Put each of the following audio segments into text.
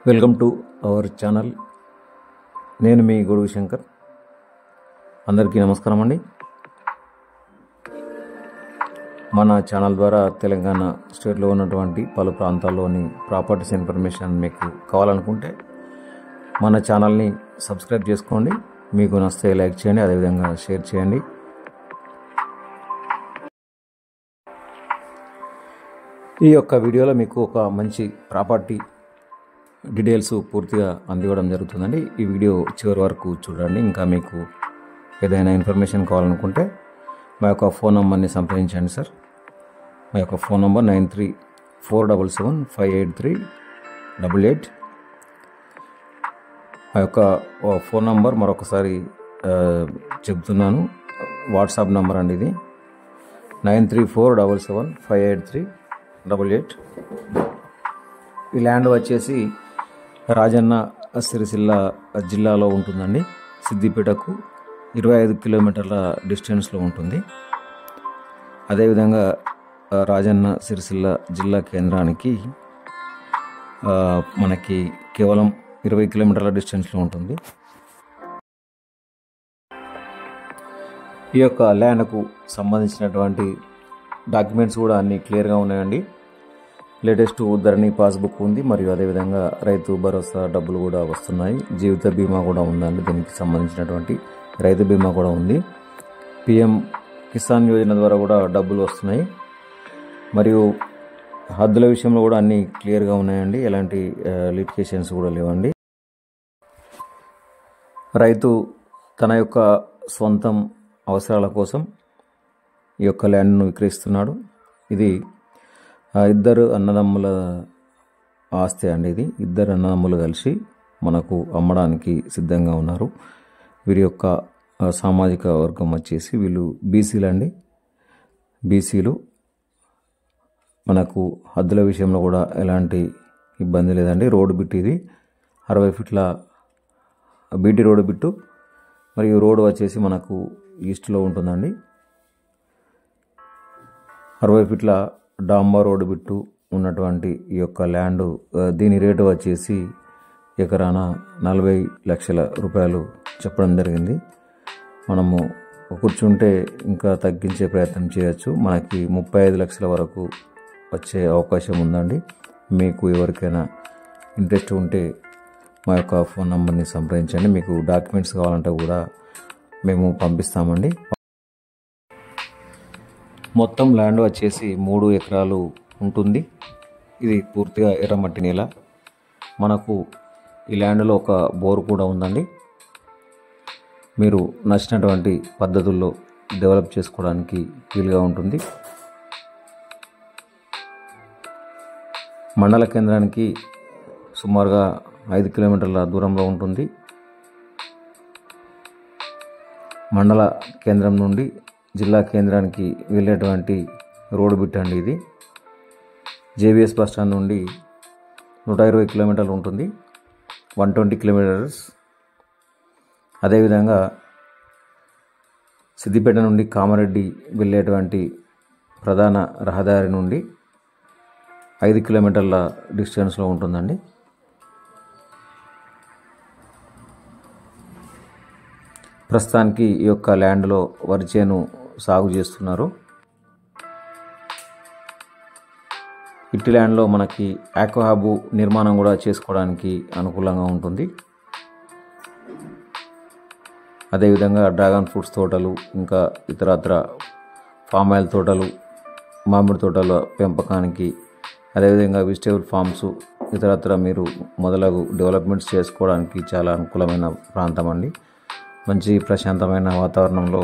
Welcome to our channel. నేను మీ గొడుగు శంకర్. అందరికీ నమస్కారం అండి. మన ఛానల్ ద్వారా తెలంగాణ స్టేట్లో ఉన్నటువంటి పలు ప్రాంతాల్లోని ప్రాపర్టీస్ ఇన్ఫర్మేషన్ మీకు కావాలనుకుంటే మన ఛానల్ని సబ్స్క్రైబ్ చేసుకోండి. మీకు నచ్చితే లైక్ చేయండి, అదేవిధంగా షేర్ చేయండి. ఈ యొక్క వీడియోలో మీకు ఒక మంచి ప్రాపర్టీ డీటెయిల్స్ పూర్తిగా అందివ్వడం జరుగుతుందండి. ఈ వీడియో చివరి వరకు చూడండి. ఇంకా మీకు ఏదైనా ఇన్ఫర్మేషన్ కావాలనుకుంటే మా యొక్క ఫోన్ నెంబర్ని సంప్రదించండి సార్. మా యొక్క ఫోన్ నెంబర్ 9347758388. ఆ యొక్క ఫోన్ నెంబర్ మరొకసారి చెప్తున్నాను. వాట్సాప్ నెంబర్ అండి ఇది 9347758388. ఈ ల్యాండ్ వచ్చేసి రాజన్న సిరిసిల్ల జిల్లాలో ఉంటుందండి. సిద్దిపేటకు 25 కిలోమీటర్ల డిస్టెన్స్లో ఉంటుంది. అదేవిధంగా రాజన్న సిరిసిల్ల జిల్లా కేంద్రానికి మనకి కేవలం 20 కిలోమీటర్ల డిస్టెన్స్లో ఉంటుంది. ఈ యొక్క ల్యాండ్కు సంబంధించినటువంటి డాక్యుమెంట్స్ కూడా అన్నీ క్లియర్గా ఉన్నాయండి. లేటెస్ట్ ధరణి పాస్బుక్ ఉంది, మరియు అదేవిధంగా రైతు భరోసా డబ్బులు కూడా వస్తున్నాయి. జీవిత బీమా కూడా ఉందండి. దీనికి సంబంధించినటువంటి రైతు బీమా కూడా ఉంది. పిఎం కిసాన్ యోజన ద్వారా కూడా డబ్బులు వస్తున్నాయి. మరియు హద్దుల విషయంలో కూడా అన్నీ క్లియర్గా ఉన్నాయండి. ఎలాంటి లిటిగేషన్స్ కూడా లేవండి. రైతు తన యొక్క సొంతం అవసరాల కోసం ఈ యొక్క ల్యాండ్ను విక్రయిస్తున్నాడు. ఇది ఇద్దరు అన్నదమ్ముల ఆస్తి అండి. ఇది ఇద్దరు అన్నదమ్ములు కలిసి మనకు అమ్మడానికి సిద్ధంగా ఉన్నారు. వీరి యొక్క సామాజిక వర్గం వచ్చేసి వీళ్ళు బీసీలు అండి. బీసీలు. మనకు హద్దుల విషయంలో కూడా ఎలాంటి ఇబ్బంది లేదండి. రోడ్డు బిట్టు ఇది 60 ఫీట్ల బీటీ రోడ్డు బిట్టు, మరియు రోడ్డు వచ్చేసి మనకు ఈస్ట్లో ఉంటుందండి. 60 ఫీట్ల డాంబర్ రోడ్డు బిట్టు ఉన్నటువంటి ఈ యొక్క ల్యాండ్, దీని రేటు వచ్చేసి ఎకరాన 40 లక్షల రూపాయలు చెప్పడం జరిగింది. మనము కూర్చుంటే ఇంకా తగ్గించే ప్రయత్నం చేయొచ్చు. మనకి 35 లక్షల వరకు వచ్చే అవకాశం ఉందండి. మీకు ఎవరికైనా ఇంట్రెస్ట్ ఉంటే మా యొక్క ఫోన్ నెంబర్ని సంప్రదించండి. మీకు డాక్యుమెంట్స్ కావాలంటే కూడా మేము పంపిస్తామండి. మొత్తం ల్యాండ్ వచ్చేసి 3 ఎకరాలు ఉంటుంది. ఇది పూర్తిగా ఎర్రమట్టి నేల. మనకు ఈ ల్యాండ్లో ఒక బోర్ కూడా ఉందండి. మీరు నచ్చినటువంటి పద్ధతుల్లో డెవలప్ చేసుకోవడానికి వీలుగా ఉంటుంది. మండల కేంద్రానికి సుమారుగా 5 కిలోమీటర్ల దూరంలో ఉంటుంది. మండల కేంద్రం నుండి జిల్లా కేంద్రానికి వెళ్ళేటువంటి రోడ్డు బిట్ అండి ఇది. జేబీఎస్ బస్ స్టాండ్ నుండి 120 కిలోమీటర్లు ఉంటుంది, 120 కిలోమీటర్స్. అదేవిధంగా సిద్దిపేట నుండి కామారెడ్డి వెళ్ళేటువంటి ప్రధాన రహదారి నుండి 5 కిలోమీటర్ల డిస్టెన్స్లో ఉంటుందండి. ప్రస్తుతానికి ఈ యొక్క ల్యాండ్లో వరి చేను సాగు చేస్తున్నారు. ఇట్టి ల్యాండ్లో మనకి ఆక్వాహాబు నిర్మాణం కూడా చేసుకోవడానికి అనుకూలంగా ఉంటుంది. అదేవిధంగా డ్రాగన్ ఫ్రూట్స్ తోటలు, ఇంకా ఇతరత్ర ఫామ్ ఆయిల్ తోటలు, మామిడి తోటల పెంపకానికి, అదేవిధంగా వెజిటేబుల్ ఫార్మ్స్, ఇతరత్ర మీరు మొదలగు డెవలప్మెంట్స్ చేసుకోవడానికి చాలా అనుకూలమైన ప్రాంతం అండి. మంచి ప్రశాంతమైన వాతావరణంలో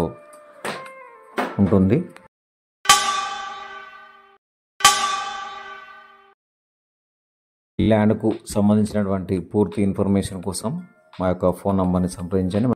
ఉంటుంది. ఈ ల్యాండ్కు సంబంధించినటువంటి పూర్తి ఇన్ఫర్మేషన్ కోసం మా యొక్క ఫోన్ నంబర్ని సంప్రదించండి.